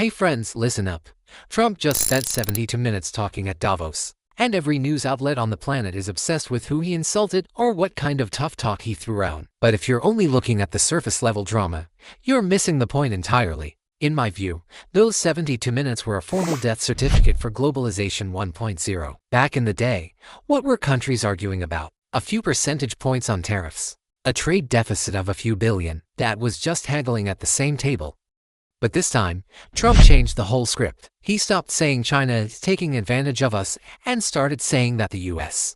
Hey friends, listen up. Trump just spent 72 minutes talking at Davos, and every news outlet on the planet is obsessed with who he insulted or what kind of tough talk he threw out. But if you're only looking at the surface level drama, you're missing the point entirely. In my view, those 72 minutes were a formal death certificate for Globalization 1.0. Back in the day, what were countries arguing about? A few percentage points on tariffs. A trade deficit of a few billion that was just haggling at the same table. But this time, Trump changed the whole script. He stopped saying China is taking advantage of us and started saying that the US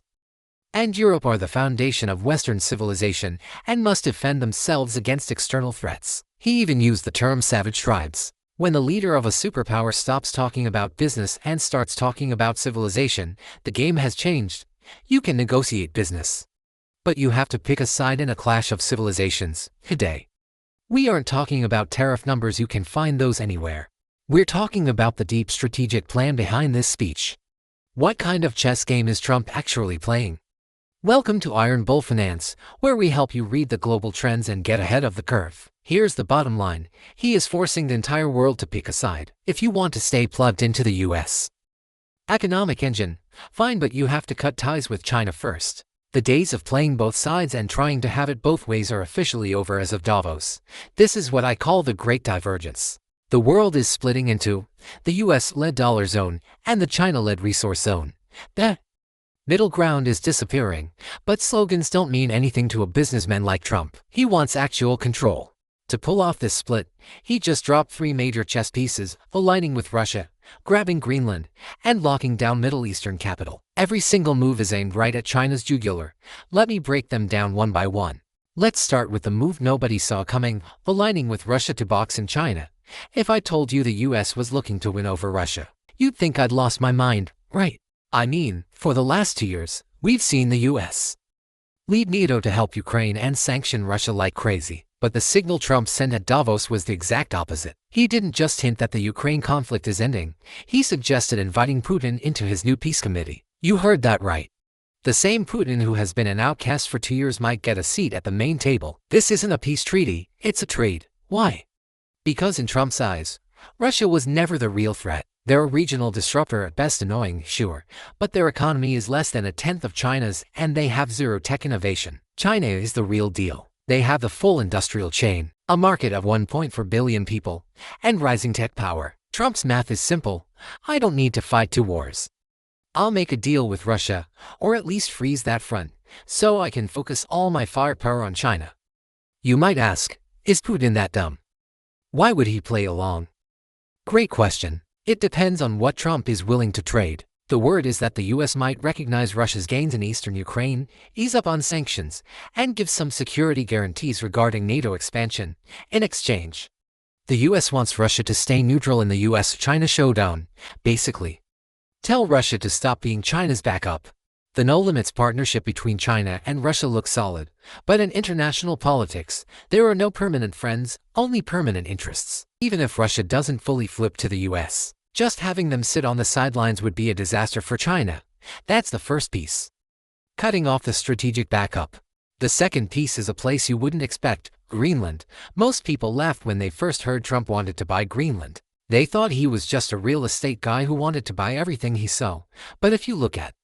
and Europe are the foundation of Western civilization and must defend themselves against external threats. He even used the term savage tribes. When the leader of a superpower stops talking about business and starts talking about civilization, the game has changed. You can negotiate business, but you have to pick a side in a clash of civilizations. Today, we aren't talking about tariff numbers, you can find those anywhere. We're talking about the deep strategic plan behind this speech. What kind of chess game is Trump actually playing? Welcome to Iron Bull Finance, where we help you read the global trends and get ahead of the curve. Here's the bottom line. He is forcing the entire world to pick a side. If you want to stay plugged into the US economic engine, fine, but you have to cut ties with China first. The days of playing both sides and trying to have it both ways are officially over as of Davos. This is what I call the Great Divergence. The world is splitting into the US-led dollar zone and the China-led resource zone. The middle ground is disappearing, but slogans don't mean anything to a businessman like Trump. He wants actual control. To pull off this split, he just dropped 3 major chess pieces, aligning with Russia, grabbing Greenland, and locking down Middle Eastern capital. Every single move is aimed right at China's jugular. Let me break them down one by one. Let's start with the move nobody saw coming, aligning with Russia to box in China. If I told you the US was looking to win over Russia, you'd think I'd lost my mind, right? I mean, for the last 2 years, we've seen the US lead NATO to help Ukraine and sanction Russia like crazy. But the signal Trump sent at Davos was the exact opposite. He didn't just hint that the Ukraine conflict is ending. He suggested inviting Putin into his new peace committee. You heard that right. The same Putin who has been an outcast for 2 years might get a seat at the main table. This isn't a peace treaty, it's a trade. Why? Because in Trump's eyes, Russia was never the real threat. They're a regional disruptor at best, annoying, sure, but their economy is less than a tenth of China's and they have zero tech innovation. China is the real deal. They have the full industrial chain, a market of 1.4 billion people, and rising tech power. Trump's math is simple. I don't need to fight 2 wars. I'll make a deal with Russia, or at least freeze that front, so I can focus all my firepower on China. You might ask, is Putin that dumb? Why would he play along? Great question. It depends on what Trump is willing to trade. The word is that the US might recognize Russia's gains in eastern Ukraine, ease up on sanctions, and give some security guarantees regarding NATO expansion. In exchange, the US wants Russia to stay neutral in the US-China showdown, basically. Tell Russia to stop being China's backup. The no-limits partnership between China and Russia looks solid, but in international politics, there are no permanent friends, only permanent interests. Even if Russia doesn't fully flip to the US, just having them sit on the sidelines would be a disaster for China. That's the first piece. Cutting off the strategic backup. The second piece is a place you wouldn't expect, Greenland. Most people laughed when they first heard Trump wanted to buy Greenland. They thought he was just a real estate guy who wanted to buy everything he saw. But if you look at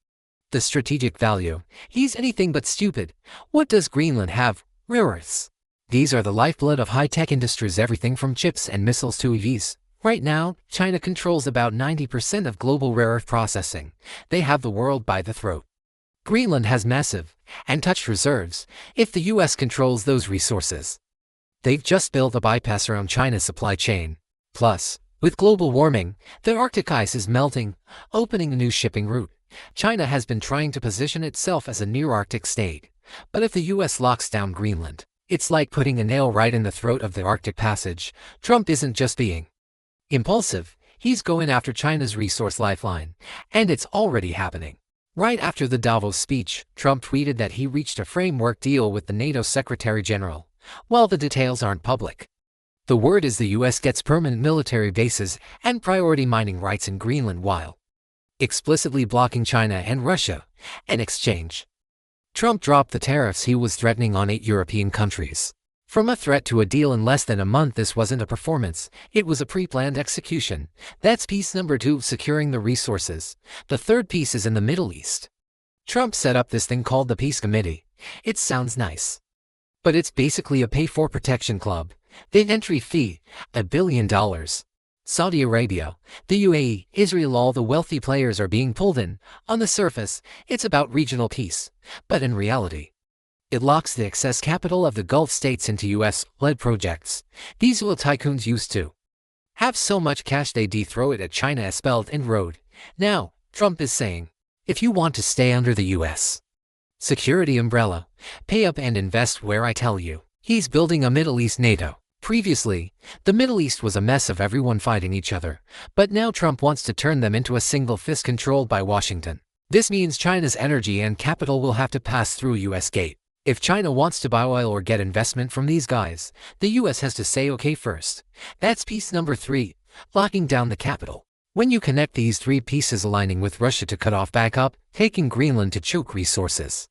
the strategic value, he's anything but stupid. What does Greenland have? Rare earths. These are the lifeblood of high-tech industries, everything from chips and missiles to EVs. Right now, China controls about 90% of global rare earth processing. They have the world by the throat. Greenland has massive, untouched reserves. If the US controls those resources, they've just built a bypass around China's supply chain. Plus, with global warming, the Arctic ice is melting, opening a new shipping route. China has been trying to position itself as a near-Arctic state. But if the US locks down Greenland, it's like putting a nail right in the throat of the Arctic Passage. Trump isn't just being impulsive, he's going after China's resource lifeline, and it's already happening. Right after the Davos speech, Trump tweeted that he reached a framework deal with the NATO Secretary General. While the details aren't public, the word is the US gets permanent military bases and priority mining rights in Greenland while explicitly blocking China and Russia. In exchange, Trump dropped the tariffs he was threatening on 8 European countries. From a threat to a deal in less than a month, this wasn't a performance, it was a pre-planned execution. That's piece number 2, securing the resources. The third piece is in the Middle East. Trump set up this thing called the Peace Committee. It sounds nice, but it's basically a pay-for-protection club. The entry fee, $1 billion. Saudi Arabia, the UAE, Israel, all the wealthy players are being pulled in. On the surface, it's about regional peace, but in reality, it locks the excess capital of the Gulf states into US-led projects. These oil tycoons used to have so much cash they throw it at China as Belt and Road. Now, Trump is saying, if you want to stay under the US security umbrella, pay up and invest where I tell you. He's building a Middle East NATO. Previously, the Middle East was a mess of everyone fighting each other, but now Trump wants to turn them into a single fist controlled by Washington. This means China's energy and capital will have to pass through US gate. If China wants to buy oil or get investment from these guys, the US has to say okay first. That's piece number 3, locking down the capital. When you connect these 3 pieces, aligning with Russia to cut off backup, taking Greenland to choke resources,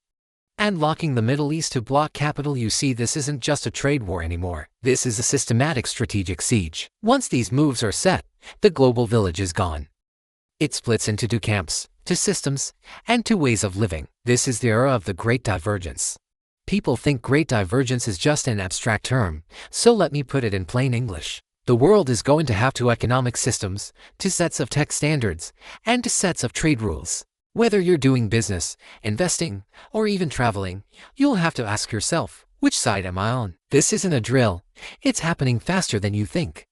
and locking the Middle East to block capital, you see this isn't just a trade war anymore. This is a systematic strategic siege. Once these moves are set, the global village is gone. It splits into 2 camps, 2 systems, and 2 ways of living. This is the era of the Great Divergence. People think Great Divergence is just an abstract term, so let me put it in plain English. The world is going to have 2 economic systems, 2 sets of tech standards, and 2 sets of trade rules. Whether you're doing business, investing, or even traveling, you'll have to ask yourself, which side am I on? This isn't a drill. It's happening faster than you think.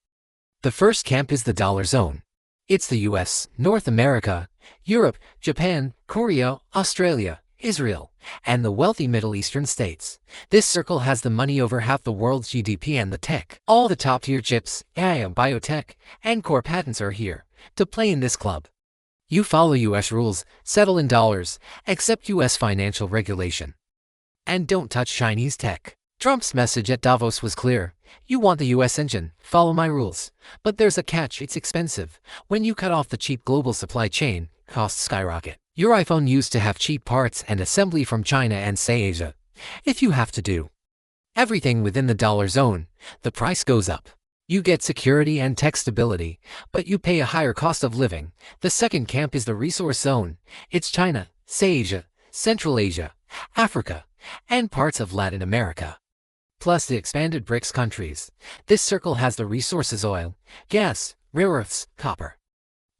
The first camp is the dollar zone. It's the US, North America, Europe, Japan, Korea, Australia, Israel, and the wealthy Middle Eastern states. This circle has the money over half the world's GDP and the tech. All the top-tier chips, AI, biotech, and core patents are here to play in this club. You follow US rules, settle in dollars, accept US financial regulation, and don't touch Chinese tech. Trump's message at Davos was clear. You want the US engine, follow my rules. But there's a catch, it's expensive. When you cut off the cheap global supply chain, costs skyrocket. Your iPhone used to have cheap parts and assembly from China and say Asia. If you have to do everything within the dollar zone, the price goes up. You get security and tech stability, but you pay a higher cost of living. The second camp is the resource zone. It's China, say Asia, Central Asia, Africa, and parts of Latin America, plus the expanded BRICS countries. This circle has the resources: oil, gas, rare earths, copper,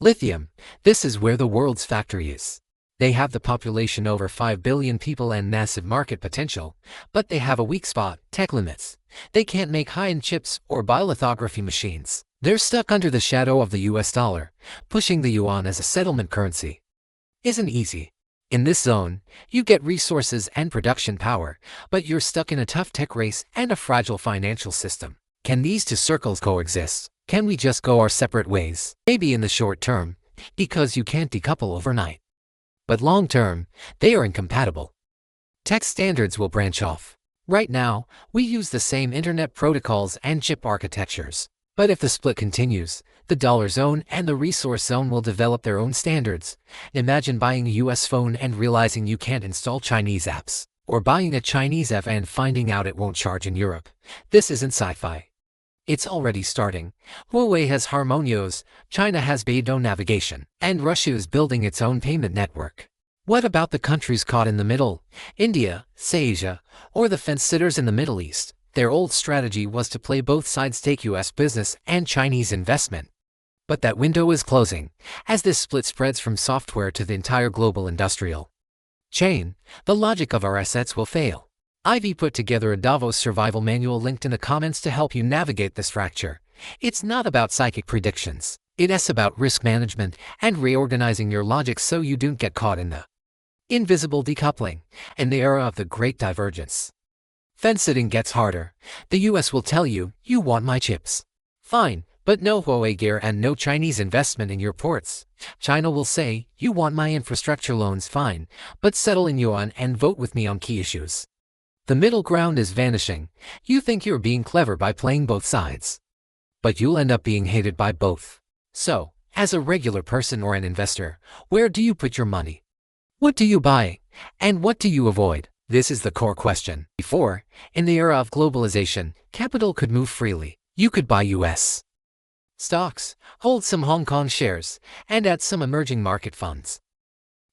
lithium. This is where the world's factory is. They have the population over 5 billion people and massive market potential, but they have a weak spot: tech limits. They can't make high-end chips or buy lithography machines. They're stuck under the shadow of the US dollar. Pushing the yuan as a settlement currency isn't easy. In this zone, you get resources and production power, but you're stuck in a tough tech race and a fragile financial system. Can these 2 circles coexist? Can we just go our separate ways? Maybe in the short term, because you can't decouple overnight. But long term, they are incompatible. Tech standards will branch off. Right now, we use the same internet protocols and chip architectures. But if the split continues, the dollar zone and the resource zone will develop their own standards. Imagine buying a US phone and realizing you can't install Chinese apps, or buying a Chinese app and finding out it won't charge in Europe. This isn't sci-fi. It's already starting. Huawei has Harmonios, China has Beidou navigation, and Russia is building its own payment network. What about the countries caught in the middle? India, say Asia, or the fence-sitters in the Middle East? Their old strategy was to play both sides, take US business and Chinese investment. But that window is closing. As this split spreads from software to the entire global industrial chain, the logic of our assets will fail. Ivy put together a Davos survival manual linked in the comments to help you navigate this fracture. It's not about psychic predictions. It's about risk management and reorganizing your logic so you don't get caught in the invisible decoupling. In the era of the Great Divergence, fence-sitting gets harder. The US will tell you, you want my chips. Fine, but no Huawei gear and no Chinese investment in your ports. China will say, you want my infrastructure loans. Fine, but settle in yuan and vote with me on key issues. The middle ground is vanishing. You think you're being clever by playing both sides, but you'll end up being hated by both. So, as a regular person or an investor, where do you put your money? What do you buy? And what do you avoid? This is the core question. Before, in the era of globalization, capital could move freely. You could buy US stocks, hold some Hong Kong shares, and add some emerging market funds.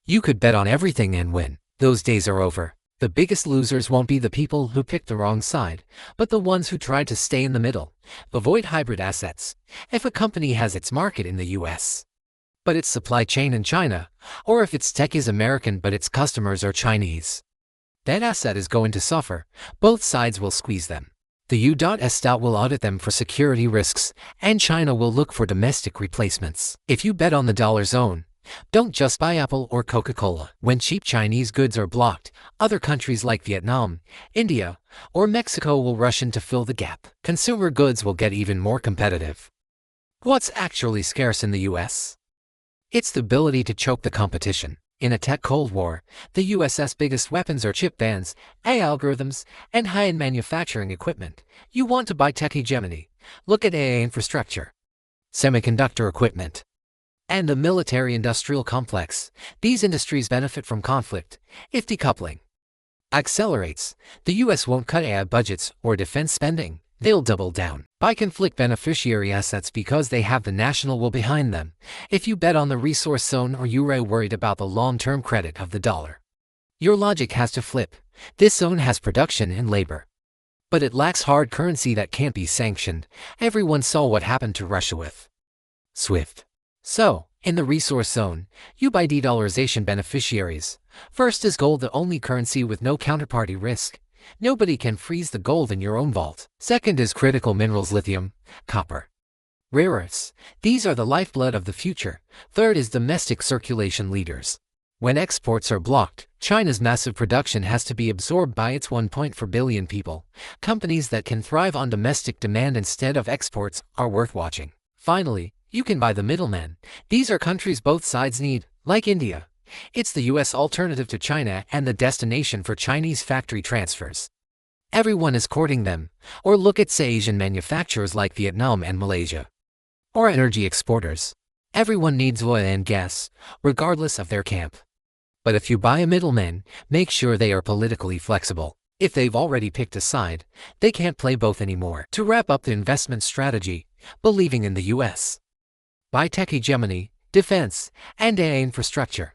You could bet on everything and win. Those days are over. The biggest losers won't be the people who picked the wrong side, but the ones who tried to stay in the middle. Avoid hybrid assets. If a company has its market in the US, but its supply chain in China, or if its tech is American but its customers are Chinese, that asset is going to suffer. Both sides will squeeze them. The U.S. will audit them for security risks, and China will look for domestic replacements. If you bet on the dollar zone, don't just buy Apple or Coca-Cola. When cheap Chinese goods are blocked, other countries like Vietnam, India, or Mexico will rush in to fill the gap. Consumer goods will get even more competitive. What's actually scarce in the US? It's the ability to choke the competition. In a tech Cold War, the US's biggest weapons are chip bans, AI algorithms, and high-end manufacturing equipment. You want to buy tech hegemony? Look at AI infrastructure, semiconductor equipment, and the military-industrial complex. These industries benefit from conflict. If decoupling accelerates, the US won't cut AI budgets or defense spending. They'll double down. Buy conflict beneficiary assets because they have the national will behind them. If you bet on the resource zone or you're worried about the long-term credit of the dollar, your logic has to flip. This zone has production and labor, but it lacks hard currency that can't be sanctioned. Everyone saw what happened to Russia with SWIFT. So, in the resource zone, you buy de-dollarization beneficiaries. First is gold, the only currency with no counterparty risk. Nobody can freeze the gold in your own vault. Second is critical minerals, lithium, copper, rare earths. These are the lifeblood of the future. Third is domestic circulation leaders. When exports are blocked, China's massive production has to be absorbed by its 1.4 billion people. Companies that can thrive on domestic demand instead of exports are worth watching. Finally, you can buy the middleman. These are countries both sides need, like India. It's the US alternative to China and the destination for Chinese factory transfers. Everyone is courting them. Or look at say Asian manufacturers like Vietnam and Malaysia. Or energy exporters. Everyone needs oil and gas, regardless of their camp. But if you buy a middleman, make sure they are politically flexible. If they've already picked a side, they can't play both anymore. To wrap up the investment strategy, believing in the US. Buy tech hegemony, defense, and AI infrastructure.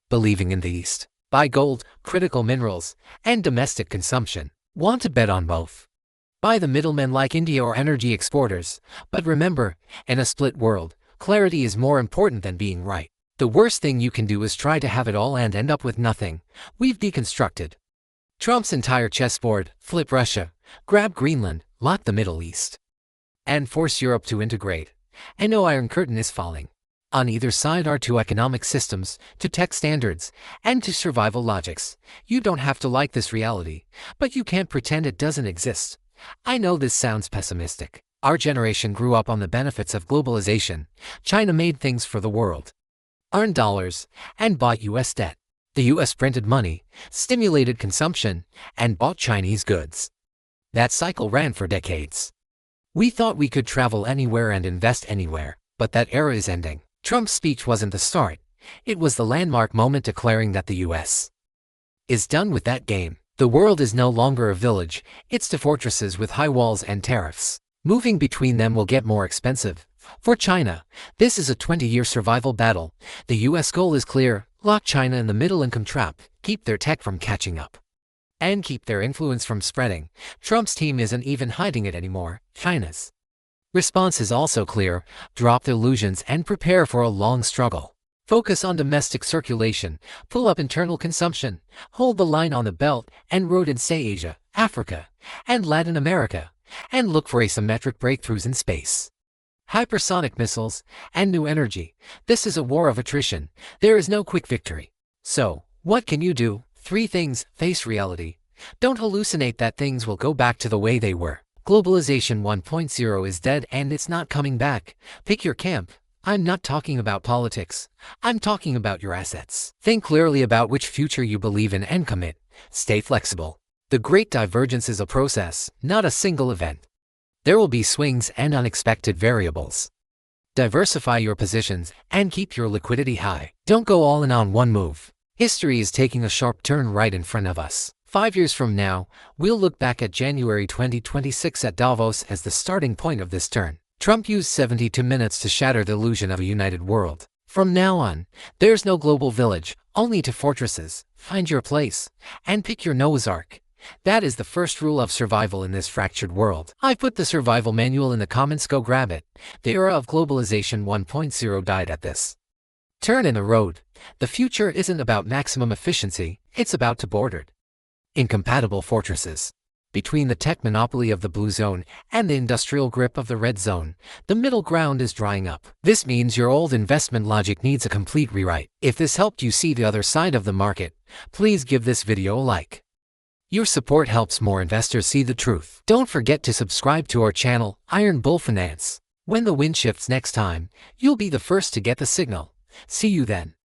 Believing in the East. Buy gold, critical minerals, and domestic consumption. Want to bet on both? Buy the middlemen like India or energy exporters. But remember, in a split world, clarity is more important than being right. The worst thing you can do is try to have it all and end up with nothing. We've deconstructed Trump's entire chessboard, flip Russia, grab Greenland, lock the Middle East, and force Europe to integrate. I know Iron Curtain is falling. On either side are two economic systems, two tech standards, and two survival logics. You don't have to like this reality, but you can't pretend it doesn't exist. I know this sounds pessimistic. Our generation grew up on the benefits of globalization. China made things for the world, earned dollars, and bought US debt. The US printed money, stimulated consumption, and bought Chinese goods. That cycle ran for decades. We thought we could travel anywhere and invest anywhere, but that era is ending. Trump's speech wasn't the start. It was the landmark moment declaring that the US is done with that game. The world is no longer a village, it's two fortresses with high walls and tariffs. Moving between them will get more expensive. For China, this is a 20-year survival battle. The US goal is clear: lock China in the middle-income trap, keep their tech from catching up, and keep their influence from spreading. Trump's team isn't even hiding it anymore. China's response is also clear: drop the illusions and prepare for a long struggle. Focus on domestic circulation, pull up internal consumption, hold the line on the Belt and Road in say Asia, Africa, and Latin America, and look for asymmetric breakthroughs in space, hypersonic missiles, and new energy. This is a war of attrition. There is no quick victory. So, what can you do? 3 things. Face reality. Don't hallucinate that things will go back to the way they were. Globalization 1.0 is dead and it's not coming back. Pick your camp. I'm not talking about politics. I'm talking about your assets. Think clearly about which future you believe in and commit. Stay flexible. The Great Divergence is a process, not a single event. There will be swings and unexpected variables. Diversify your positions and keep your liquidity high. Don't go all in on one move. History is taking a sharp turn right in front of us. 5 years from now, we'll look back at January 2026 at Davos as the starting point of this turn. Trump used 72 minutes to shatter the illusion of a united world. From now on, there's no global village, only two fortresses. Find your place and pick your Noah's Ark. That is the first rule of survival in this fractured world. I put the survival manual in the comments, go grab it. The era of Globalization 1.0 died at this turn in the road. The future isn't about maximum efficiency, it's about two bordered, incompatible fortresses. Between the tech monopoly of the blue zone and the industrial grip of the red zone, the middle ground is drying up. This means your old investment logic needs a complete rewrite. If this helped you see the other side of the market, please give this video a like. Your support helps more investors see the truth. Don't forget to subscribe to our channel, Iron Bull Finance. When the wind shifts next time, you'll be the first to get the signal. See you then.